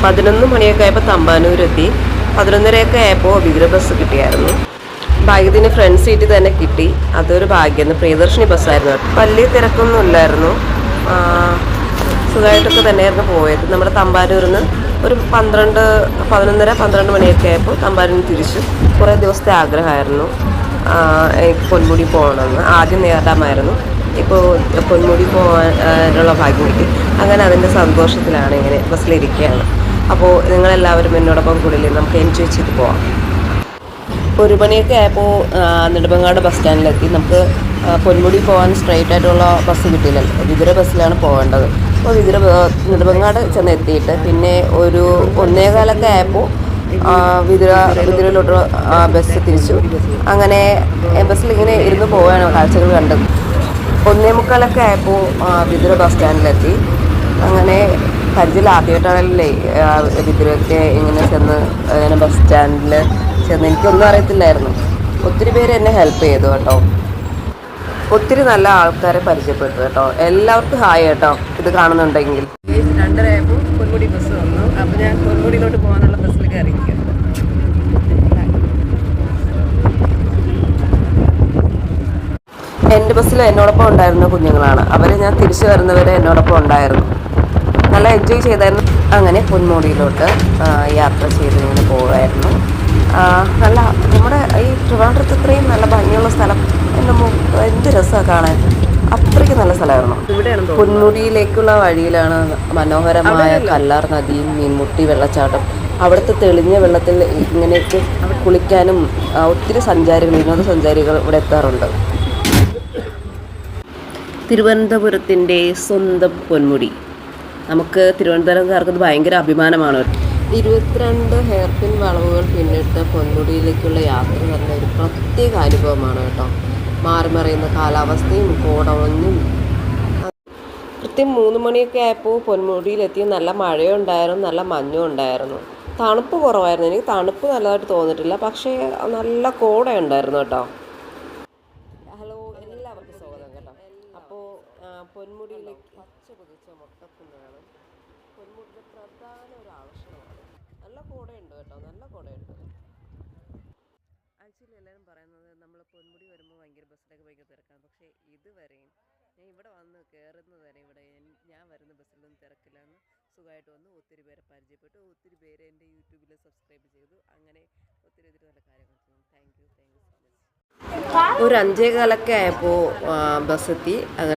11 മണിയൊക്കെ ആയപ്പോൾ തമ്പാനൂരെത്തി. 11:30 ആയപ്പോൾ വിതുര ബസ് കിട്ടിയായിരുന്നു. ഭാഗ്യത്തിന് ഫ്രണ്ട് സീറ്റ് തന്നെ കിട്ടി. അതൊരു ഭാഗ്യമായിരുന്നു. പ്രിയദർശിനി ബസ്സായിരുന്നു. വലിയ തിരക്കൊന്നും ഇല്ലായിരുന്നു. സുഖമായിട്ടൊക്കെ തന്നെയായിരുന്നു പോയത്. നമ്മുടെ തമ്പാനൂരിൽ നിന്ന് ഒരു 11:30 മണിയൊക്കെ ആയപ്പോൾ തമ്പാനൂരിൽ തിരിച്ചു. കുറേ ദിവസത്തെ ആഗ്രഹമായിരുന്നു എനിക്ക് പൊന്മുടി പോകണമെന്ന്. ആദ്യം നേടാമായിരുന്നു. ഇപ്പോൾ പൊന്മുടി പോകാനുള്ള ഭാഗ്യം കിട്ടി. അങ്ങനെ അതിൻ്റെ സന്തോഷത്തിലാണ് ഇങ്ങനെ ബസ്സിലിരിക്കുകയാണ്. അപ്പോൾ നിങ്ങളെല്ലാവരും എന്നോടൊപ്പം കൂടില്ലേ, നമുക്ക് എൻജോയ് ചെയ്ത് പോവാം. 1 മണിയൊക്കെ ആയപ്പോൾ നെടുമങ്ങാട് ബസ് സ്റ്റാൻഡിലെത്തി. നമുക്ക് പൊന്മുടി പോകാൻ സ്ട്രെയിറ്റ് ആയിട്ടുള്ള ബസ് കിട്ടിയില്ലല്ലോ, വിതുര ബസ്സിലാണ് പോകേണ്ടത്. അപ്പോൾ നെടുമങ്ങാട് ചെന്നെത്തിയിട്ട് പിന്നെ ഒരു 1:15 ആയപ്പോൾ വിതുരയിലോട്ട് ബസ് തിരിച്ചു. അങ്ങനെ ബസ്സിലിങ്ങനെ ഇരുന്ന് പോവുകയാണ് കാഴ്ചകൾ കണ്ടത്. 1:45 ആയപ്പോൾ വിതുര ബസ് സ്റ്റാൻഡിലെത്തി. അങ്ങനെ പരിചയം ആദ്യമായിട്ടാണല്ലേ വിതുരയൊക്കെ ഇങ്ങനെ ചെന്ന് ഇങ്ങനെ ബസ് സ്റ്റാൻഡിൽ ചെന്ന്. എനിക്കൊന്നും അറിയത്തില്ലായിരുന്നു. ഒത്തിരി പേര് എന്നെ ഹെൽപ്പ് ചെയ്തു കേട്ടോ. ഒത്തിരി നല്ല ആൾക്കാരെ പരിചയപ്പെട്ടു കേട്ടോ. എല്ലാവർക്കും ഹായ് കേട്ടോ, ഇത് കാണുന്നുണ്ടെങ്കിൽ. 2:30 ആയപ്പോൾ പൊന്മുടി ബസ് വന്നു. അപ്പോൾ ഞാൻ പൊന്മുടിയിലോട്ട് പോകാനുള്ള ബസ്സിൽ കയറിയിരിക്കുക. എൻ്റെ ബസ്സിൽ എന്നോടൊപ്പം ഉണ്ടായിരുന്ന കുഞ്ഞുങ്ങളാണ്. അവർ ഞാൻ തിരിച്ചു വരുന്നവരെ എന്നോടൊപ്പം ഉണ്ടായിരുന്നു. നല്ല എൻജോയ് ചെയ്തായിരുന്നു. അങ്ങനെ പൊന്മുടിയിലോട്ട് യാത്ര ചെയ്ത് ഇങ്ങനെ പോവുമായിരുന്നു. നല്ല നമ്മുടെ ഈ ട്രിവാൻഡ്രത്ത് ഇത്രയും നല്ല ഭംഗിയുള്ള സ്ഥലം എന്ത് രസമാണ് കാണാൻ. അത്രയ്ക്ക് നല്ല സ്ഥലമായിരുന്നു. പൊന്മുടിയിലേക്കുള്ള വഴിയിലാണ് മനോഹരമായ കല്ലാർ നദിയും മീൻമുട്ടി വെള്ളച്ചാട്ടം. അവിടുത്തെ തെളിഞ്ഞ വെള്ളത്തിൽ ഇങ്ങനെയൊക്കെ കുളിക്കാനും ഒത്തിരി വിനോദസഞ്ചാരികൾ ഇവിടെ എത്താറുണ്ട്. തിരുവനന്തപുരത്തിൻ്റെ സ്വന്തം പൊന്മുടി. നമുക്ക് തിരുവനന്തപുരംകാർക്ക് ഇത് ഭയങ്കര അഭിമാനമാണ്. 22 ഹെയർ പിൻ വളവുകൾ പിന്നിട്ട് പൊന്മുടിയിലേക്കുള്ള യാത്ര തന്നെ ഒരു പ്രത്യേക അനുഭവമാണ് കേട്ടോ. മാറിമറിയുന്ന കാലാവസ്ഥയും കോടമഞ്ഞും. കൃത്യം 3 മണിയൊക്കെ ആയപ്പോൾ പൊന്മുടിയിലെത്തി. നല്ല മഴയുണ്ടായിരുന്നു, നല്ല മഞ്ഞും ഉണ്ടായിരുന്നു. തണുപ്പ് കുറവായിരുന്നു. എനിക്ക് തണുപ്പ് നല്ലതായിട്ട് തോന്നിയിട്ടില്ല, പക്ഷേ നല്ല കോടയുണ്ടായിരുന്നു കേട്ടോ. ഹലോ, എല്ലാവർക്കും സ്വാഗതം കേട്ടോ. അപ്പോൾ പൊന്മുടിയിലേക്ക് പച്ച പൊതിച്ച മുട്ടക്കുന്നാണ് പൊന്മുടിയുടെ പ്രധാന ഒരു ആകർഷണമാണ്. നല്ല കോടയുണ്ട് കേട്ടോ, നല്ല കോടയുണ്ട്. ആക്ച്വലി എല്ലാവരും പറയുന്നത് നമ്മൾ പൊന്മുടി വരുമ്പോൾ ബസ്സിലൊക്കെ ഭയങ്കര തിരക്കാണ്. പക്ഷേ ഇതുവരെയും ഞാൻ ഇവിടെ വന്ന് കയറുന്നത് വരെ ഞാൻ വരുന്ന ബസ്സിലൊന്നും തിരക്കില്ലാന്ന് സുഖമായിട്ട് വന്ന് ഒത്തിരി പേരെ പരിചയപ്പെട്ടു. ഒത്തിരി പേര് എൻ്റെ യൂട്യൂബിൽ സബ്സ്ക്രൈബ് ചെയ്തു. അങ്ങനെ ഒത്തിരി നല്ല കാര്യങ്ങൾ ചെയ്തു. Thank you so much. ഒരു 5:15 ആയപ്പോൾ ബസ്സെത്തി.